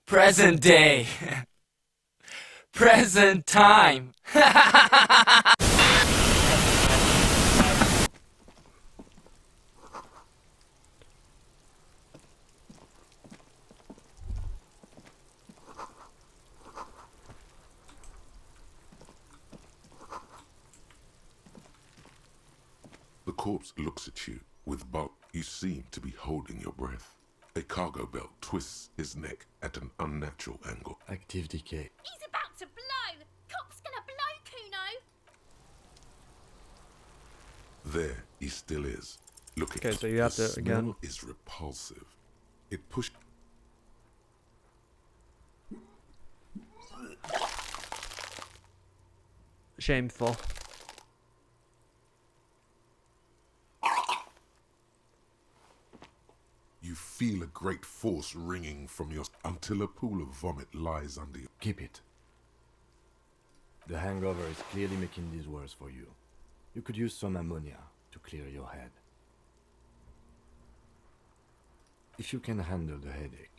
Present day. Present time. The corpse looks at you with bulk. You seem to be holding your breath. A cargo belt twists his neck at an unnatural angle. Active decay. He's about to blow! Cop's gonna blow, Kuno! There he still is, looking. Okay, so you have the to, again- smell is repulsive. It pushed. Shameful. You feel a great force ringing from your until a pool of vomit lies under you. Keep it. The hangover is clearly making this worse for you. You could use some ammonia to clear your head. If you can handle the headache.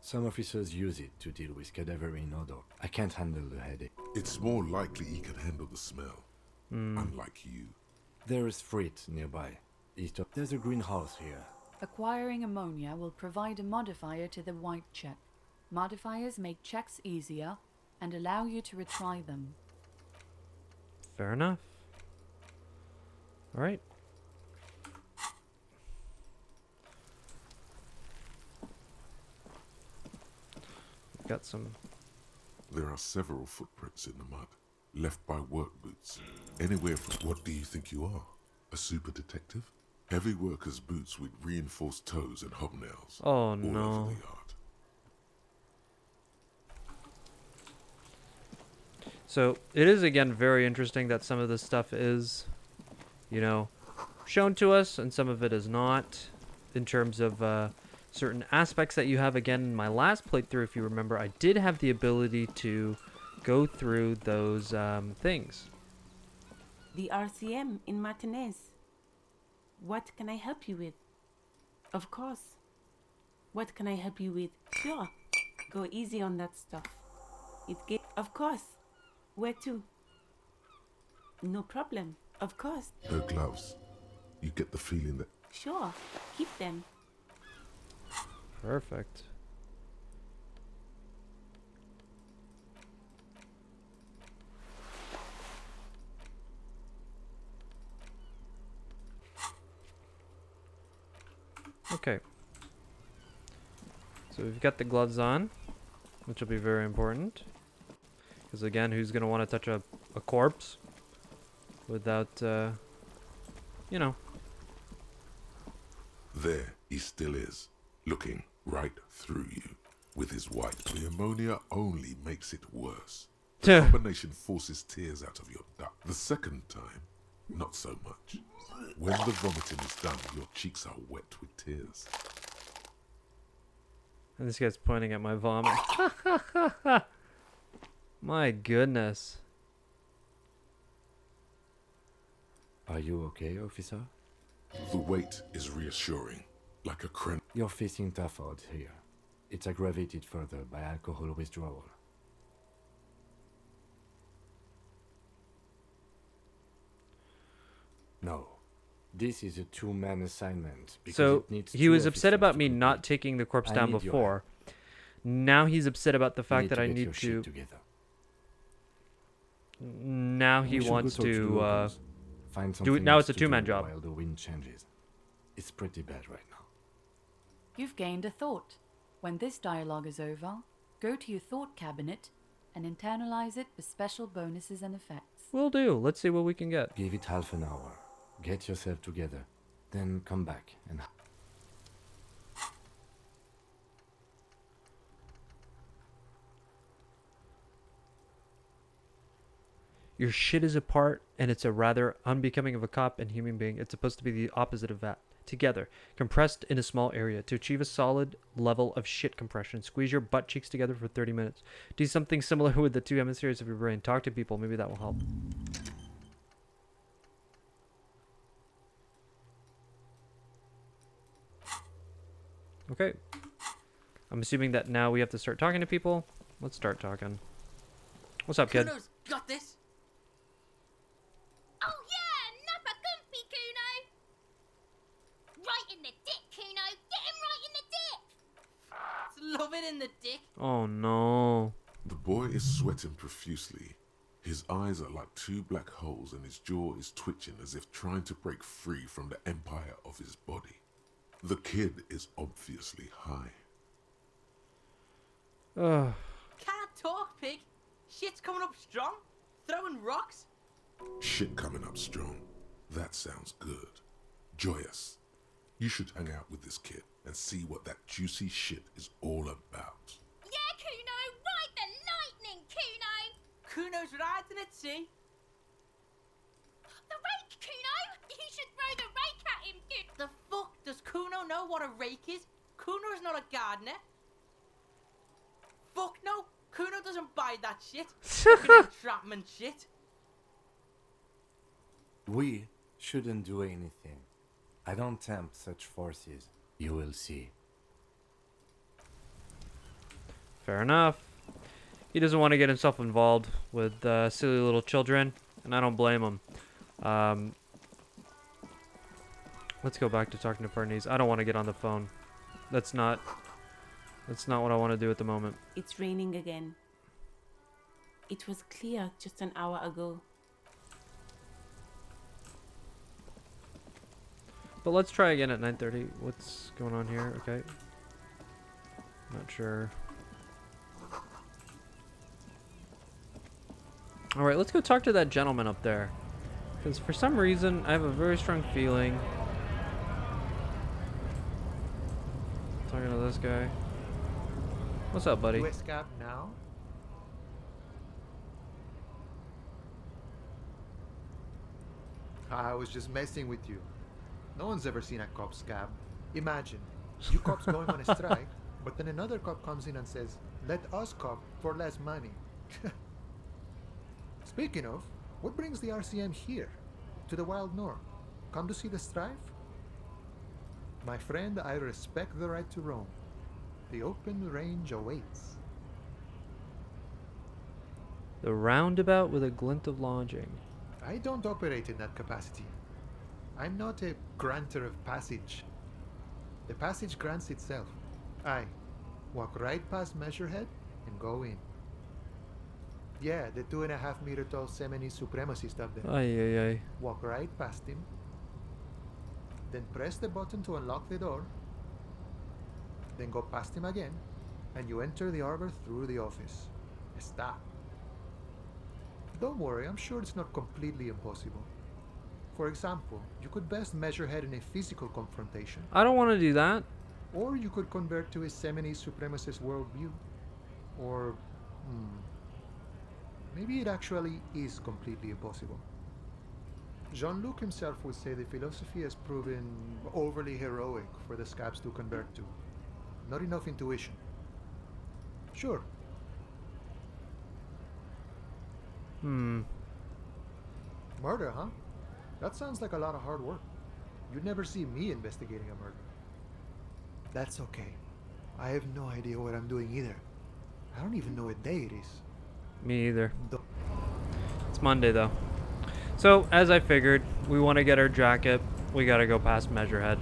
Some officers use it to deal with cadaverine odor. I can't handle the headache. It's more likely he can handle the smell, unlike you. There is freight nearby. There's a greenhouse here. Acquiring ammonia will provide a modifier to the white check. Modifiers make checks easier and allow you to retry them. Fair enough. All right. We've got some. There are several footprints in the mud, left by work boots. Anywhere from. What do you think you are? A super detective? Heavy worker's boots with reinforced toes and hobnails. Oh all no. over the yard. So it is again very interesting that some of this stuff is, you know, shown to us and some of it is not, in terms of certain aspects that you have. Again, in my last playthrough, if you remember, I did have the ability to go through those things. The RCM in Martinez. What can I help you with? Of course. What can I help you with? Sure. Go easy on that stuff. Of course. Where to? No problem. Of course. No gloves. You get the feeling that Sure. Keep them. Perfect. Okay. So we've got the gloves on, which will be very important. Because again, who's going to want to touch a corpse without, you know. there he still is, looking right through you with his white. The ammonia only makes it worse. The combination forces tears out of your duct. The second time, not so much. When the vomiting is done, your cheeks are wet with tears. And this guy's pointing at my vomit. My goodness. Are you okay, officer? The weight is reassuring, like a cren. You're facing tough odds here. It's aggravated further by alcohol withdrawal. No. This is a two-man assignment. Because So it needs he two was upset officers about to me not complete. taking the corpse I down need your before. Now he's upset about the You fact that I get need your shit to. together. Now he We should go wants talk the to. locals. Find do it something now. else It's a to do two-man job. While the wind changes. It's pretty bad right now. You've gained a thought. When this dialogue is over, go to your thought cabinet and internalize it with special bonuses and effects. Will do. Let's see what we can get. Give it half an hour. Get yourself together. Then come back and... Your shit is apart, and it's a rather unbecoming of a cop and human being. It's supposed to be the opposite of that. Together, compressed in a small area. To achieve a solid level of shit compression, squeeze your butt cheeks together for 30 minutes. Do something similar with the two hemispheres of your brain. Talk to people. Maybe that will help. Okay. I'm assuming that now we have to start talking to people. Let's start talking. What's up, kid? Kuno's got this. Oh yeah, nappa gumpy, Kuno. Right in the dick, Kuno. Get him right in the dick. Love it in the dick. Oh no. The boy is sweating profusely. His eyes are like two black holes and his jaw is twitching as if trying to break free from the empire of his body. The kid is obviously high. Ugh. Can't talk, pig. Shit's coming up strong. Throwing rocks. Shit coming up strong. That sounds good. Joyous. You should hang out with this kid and see what that juicy shit is all about. Yeah, Kuno. Ride the lightning, Kuno. Kuno's riding at sea. The rake, Kuno. You should throw the rake at him, Kuno. The fuck does Kuno know what a rake is? Kuno's not a gardener. Fuck no. Kuno doesn't buy that shit. Fucking entrapment shit. We shouldn't do anything. I don't tempt such forces. You will see. Fair enough. He doesn't want to get himself involved with silly little children, and I don't blame him. Let's go back to talking to Farnese. I don't want to get on the phone. That's not what I want to do at the moment. It's raining again. It was clear just an hour ago. But let's try again at 9:30. What's going on here? Okay. Not sure. Alright, let's go talk to that gentleman up there. Because for some reason, I have a very strong feeling. Talking to this guy. What's up, buddy? US Cap now? I was just messing with you. No one's ever seen a cop scab. Imagine, you cops going on a strike, but then another cop comes in and says, let us cop for less money. Speaking of, what brings the RCM here? To the Wild North? Come to see the strife? My friend, I respect the right to roam. The open range awaits. The roundabout with a glint of lodging. I don't operate in that capacity. I'm not a granter of passage. The passage grants itself. I walk right past Measurehead and go in. Yeah, the 2.5 meter tall Semenese supremacist up there. Ay, ay, ay. Walk right past him. Then press the button to unlock the door. Then go past him again, and you enter the arbor through the office. Está. Don't worry, I'm sure it's not completely impossible. For example, you could best Measurehead in a physical confrontation, I don't want to do that. or you could convert to a Semenese supremacist worldview. Or, maybe it actually is completely impossible. Jean-Luc himself would say the philosophy has proven overly heroic for the scabs to convert to. Not enough intuition. Sure. Murder, huh? That sounds like a lot of hard work. You'd never see me investigating a murder. That's okay. I have no idea what I'm doing either. I don't even know what day it is. Me either. Don't- It's Monday, though. So, as I figured, we want to get our jacket. We got to go past Measurehead.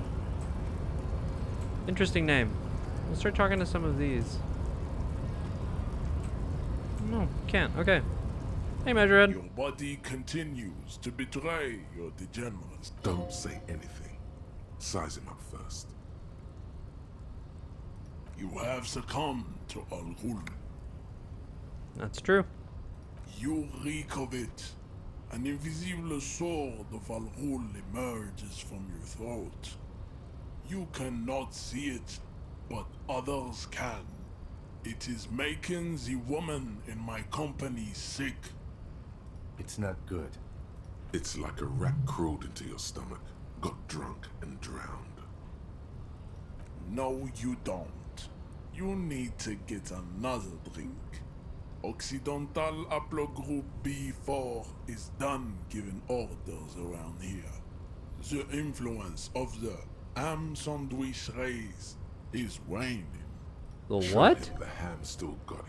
Interesting name. Let's start talking to some of these. No, can't. Okay. Hey, Measurehead. Your body continues to betray your degeneracy. Don't say anything. Size him up first. You have succumbed to Al Ghul. That's true. You reek of it. An invisible sword of Al Ghul emerges from your throat. You cannot see it, but others can. It is making the woman in my company sick. It's not good. It's like a rat crawled into your stomach, got drunk and drowned. No, you don't. You need to get another drink. Occidental Haplogroup B4 is done giving orders around here. The influence of the ham sandwich race is waning. The Show what? him the ham still got it.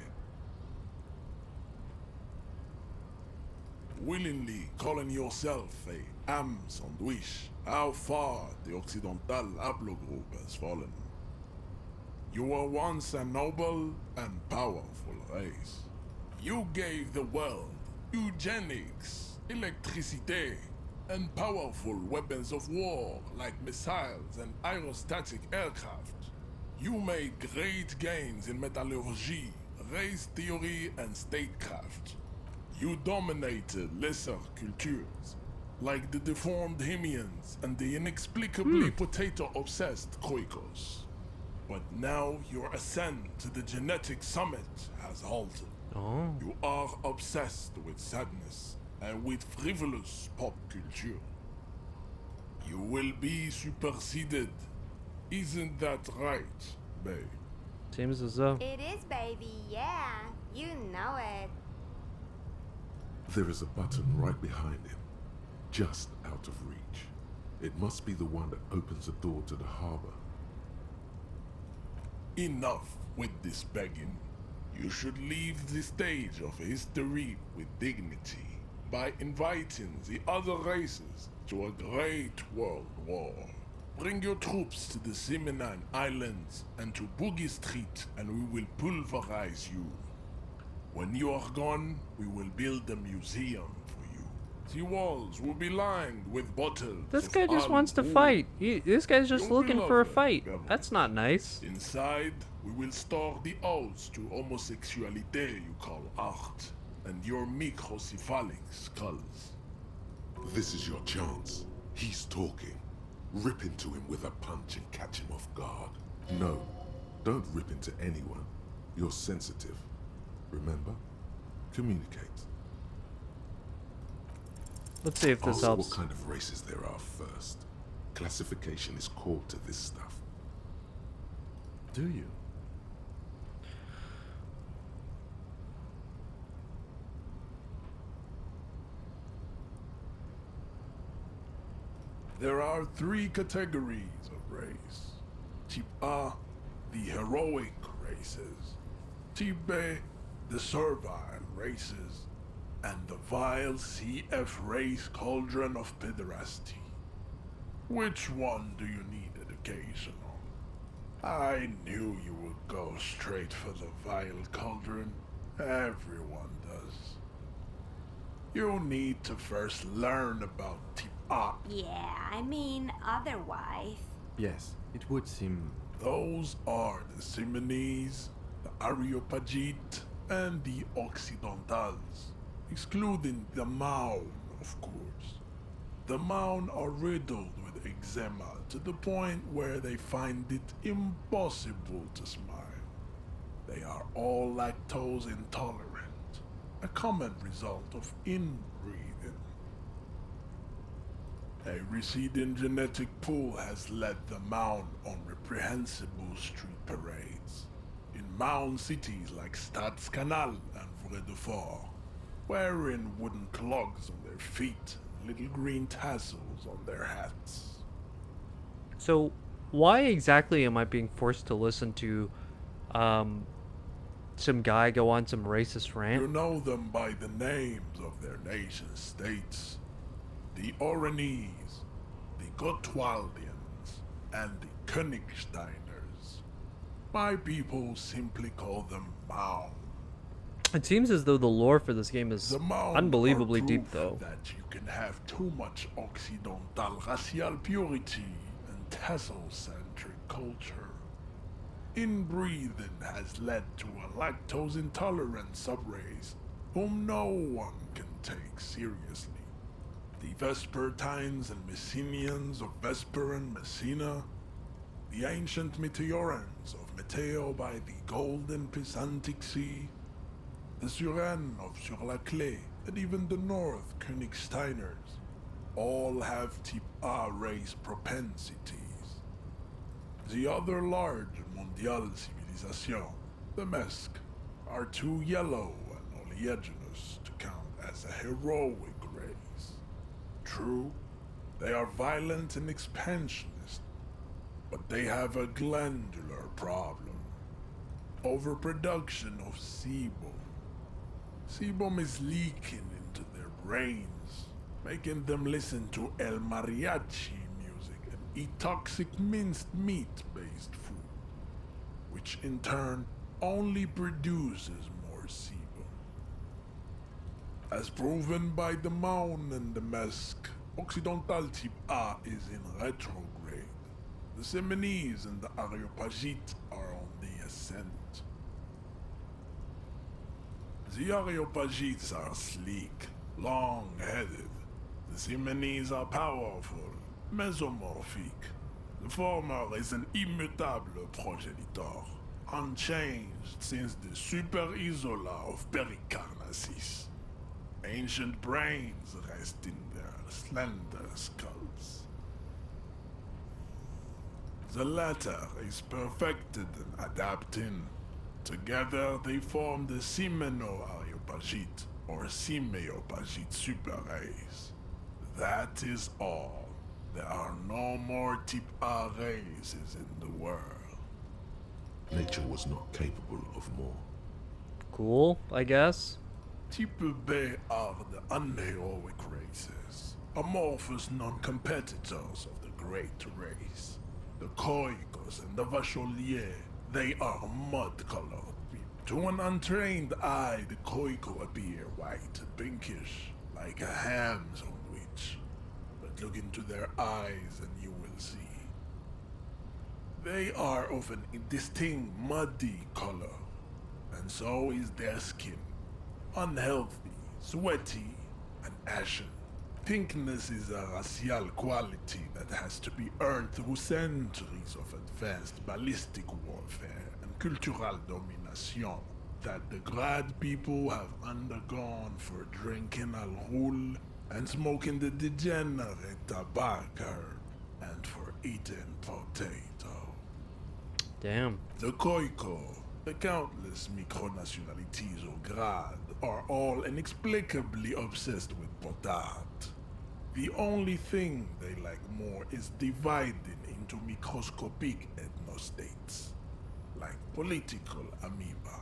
Willingly calling yourself a ham sandwich, how far the Occidental haplogroup has fallen. You were once a noble and powerful race. You gave the world eugenics, electricity, and powerful weapons of war like missiles and aerostatic aircraft. You made great gains in metallurgy, race theory, and statecraft. You dominated lesser cultures, like the deformed Hemians and the inexplicably potato-obsessed Khoikos. But now your ascent to the genetic summit has halted. Oh. You are obsessed with sadness and with frivolous pop culture. You will be superseded. Isn't that right, babe? Seems as though. It is, baby, yeah. You know it. There is a button right behind him, just out of reach. It must be the one that opens the door to the harbor. Enough with this begging. You should leave the stage of history with dignity by inviting the other races to a great world war. Bring your troops to the Simenon Islands and to Boogie Street, and we will pulverize you. When you are gone, we will build a museum for you. The walls will be lined with bottles. This of guy just Al wants to Ghul. fight. This guy's just You'll be looking for a lovely, fight. Gabriel. That's not nice. Inside, we will store the odes to homosexuality you call art, and your microcephalic skulls. This is your chance. He's talking. Rip into him with a punch and catch him off guard. No, don't rip into anyone. You're sensitive. Remember? Communicate. Let's see if this Ask helps. what kind of races there are first. Classification is core to this stuff. Do you? There are 3 categories of race. Type A, the heroic races. Type B, the servile races. And the vile CF race cauldron of pederasty. Which one do you need education on? I knew you would go straight for the vile cauldron. Everyone does. You need to first learn about Type A. Yeah, I mean, otherwise. Yes, it would seem. Those are the Simonese, the Areopagite, and the Occidentals, excluding the Maun, of course. The Maun are riddled with eczema to the point where they find it impossible to smile. They are all lactose intolerant, a common result of inbreeding. A receding genetic pool has led the Maun on reprehensible street parades in Maun cities like Stadskanal and Vredefort, wearing wooden clogs on their feet and little green tassels on their hats. So, why exactly am I being forced to listen to some guy go on some racist You rant? know them by the names of their nation states. The Oranese, the Gotwaldians, and the Königsteiners. My people simply call them Maun. It seems as though the lore for this game is The Maun unbelievably are deep, proof though. that you can have too much Occidental racial purity and tassel-centric culture. Inbreeding has led to a lactose-intolerant subrace whom no one can take seriously. The Vespertines and Messenians of Vesper and Messina, the ancient Meteorans of Meteo by the golden Pisantic Sea, the Suren of Sur-la-Clé, and even the North Königsteiners, all have Type A race propensities. The other large Mondial civilization, the Mesk, are too yellow and oleaginous to count as a heroic race. True, they are violent and expansionist, but they have a glandular problem. overproduction of sebum. Sebum is leaking into their brains, making them listen to El Mariachi music and eat toxic minced meat-based food, which in turn only produces more sebum. As proven by the Maun and the Mesk, Occidental Type A is in retrograde. The Semenese and the Areopagite are on the ascent. The Areopagites are sleek, long-headed. The Semenese are powerful, mesomorphic. The former is an immutable progenitor, unchanged since the Super Isola of Pericarnassus. Ancient brains rest in their slender skulls. The latter is perfected and adapting. Together they form the Semeno-Areopagite or Simeopagite superrace. That is all. There are no more Type A races in the world. Nature was not capable of more. Cool, I guess. Type B are the unheroic races, amorphous non-competitors of the great race. The Koikos and the Vacholier, they are mud-colored people. To an untrained eye, the Koiko appear white and pinkish, like a ham sandwich. But look into their eyes and you will see. They are of an indistinct muddy color, and so is their skin. Unhealthy, sweaty, and ashen. Pinkness is a racial quality that has to be earned through centuries of advanced ballistic warfare and cultural domination that the Grad people have undergone for drinking alcohol and smoking the degenerate tobacco herb and for eating potato. Damn. The Koiko, the countless micronationalities of Grad, are all inexplicably obsessed with potard. The only thing they like more is dividing into microscopic ethnostates, like political amoeba.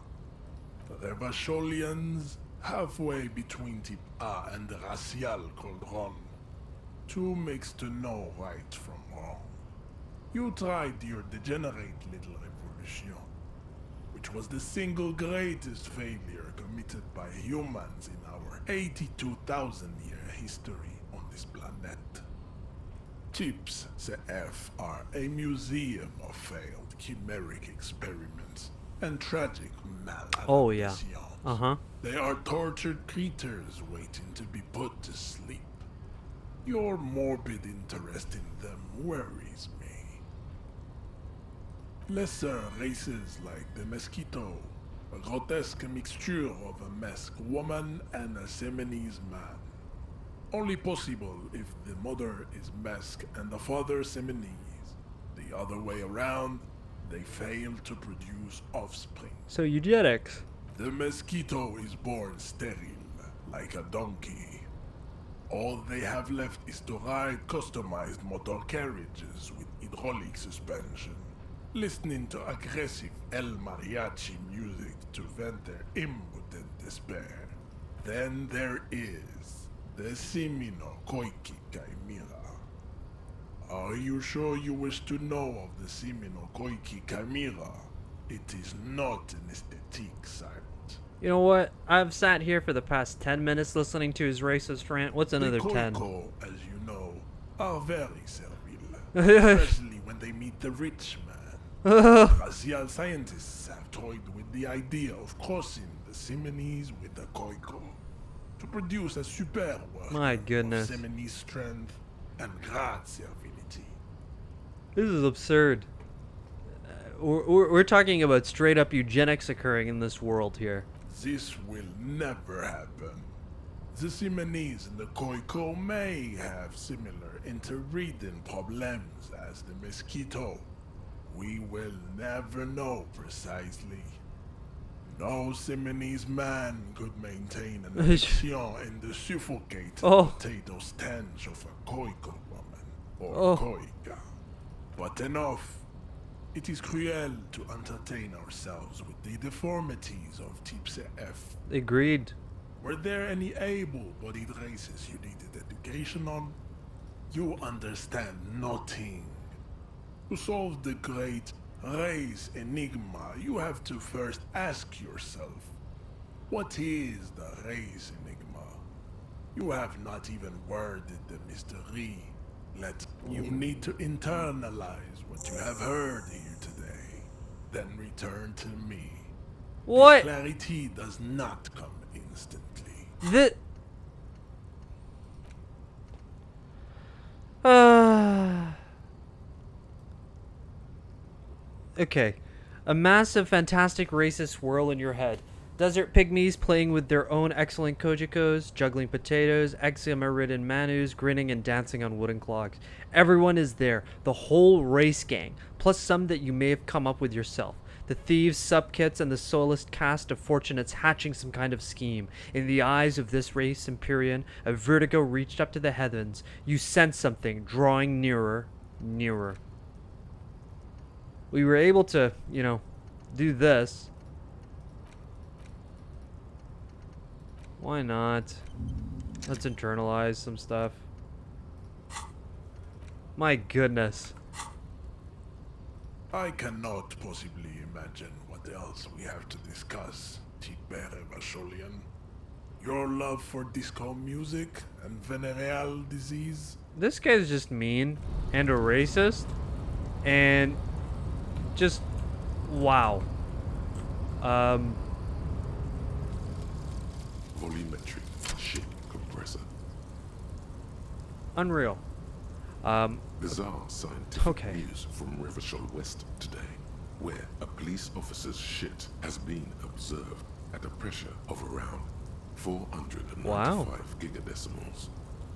The Revacholians, halfway between Type A and the racial cauldron. Two makes to know right from wrong. You tried your degenerate little revolution, which was the single greatest failure committed by humans in our 82,000-year history on this planet. Chips CF are a museum of failed chimeric experiments and tragic maladaptations. Oh, yeah. They are tortured creatures waiting to be put to sleep. Your morbid interest in them worries me. Lesser races like the Mosquito, a grotesque mixture of a Mesk woman and a Semenese man. Only possible if the mother is Mesk and the father Semenese. The other way around, they fail to produce offspring. So eugenics. The Mosquito is born sterile, like a donkey. All they have left is to ride customized motor carriages with hydraulic suspension, listening to aggressive El Mariachi music to vent their impotent despair. Then there is the Semino Koiki Chimera. Are you sure you wish to know of the Semino Koiki Chimera? It is not an aesthetic sight. You know what? I've sat here for the past 10 minutes listening to his racist rant. What's another 10? The Koiko, as you know, are very servile, especially when they meet the rich man. Racial scientists have toyed with the idea of crossing the Semenese with the Koiko to produce a super worker My goodness. of Semenese strength and Grad servility. This is absurd. We're talking about straight up eugenics occurring in this world here. This will never happen. The Semenese and the Koiko may have similar interbreeding problems as the Mosquito. We will never know precisely. No Semenese man could maintain an erection in the suffocating potato stench of a Koiko woman or Koika. But enough. It is cruel to entertain ourselves with the deformities of Type F. Agreed. Were there any able-bodied races you needed education on? You understand nothing. To solve the great race enigma, you have to first ask yourself, what is the race enigma? You have not even worded the mystery. You need to internalize what you have heard here today, then return to me. What? Clarity does not come instantly. Okay. A massive, fantastic racist swirl in your head. Desert pygmies playing with their own excellent kojikos, juggling potatoes, eczema-ridden manus, grinning and dancing on wooden clogs. Everyone is there, the whole race gang, plus some that you may have come up with yourself. The thieves, subkits, and the soloist cast of fortunates hatching some kind of scheme. In the eyes of this race Empyrean, a vertigo reached up to the heavens. You sense something drawing nearer, nearer. We were able to, you know, do this. Why not? Let's internalize some stuff. My goodness. I cannot possibly imagine what else we have to discuss, Tibere Vasholian. Your love for disco music and venereal disease? This guy's just mean and a racist and just wow. Volumetric ship compressor. Unreal. Bizarre scientific Okay. news from Revachol West today, where a police officer's shit has been observed at a pressure of around 495 gigadecimals.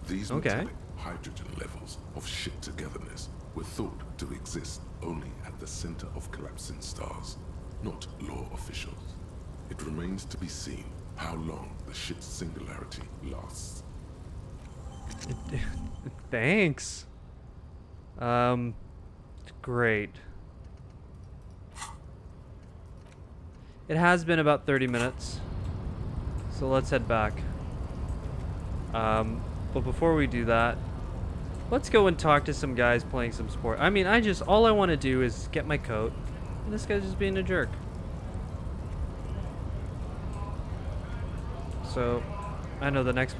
These metallic hydrogen levels of shit togetherness were thought to exist only at the center of collapsing stars, not law officials. It remains to be seen how long the shit's singularity lasts. Thanks. Great. It has been about 30 minutes. So let's head back. But before we do that, let's go and talk to some guys playing some sport. I mean, all I want to do is get my coat. And this guy's just being a jerk. So, I know the next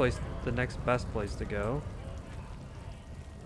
best place to go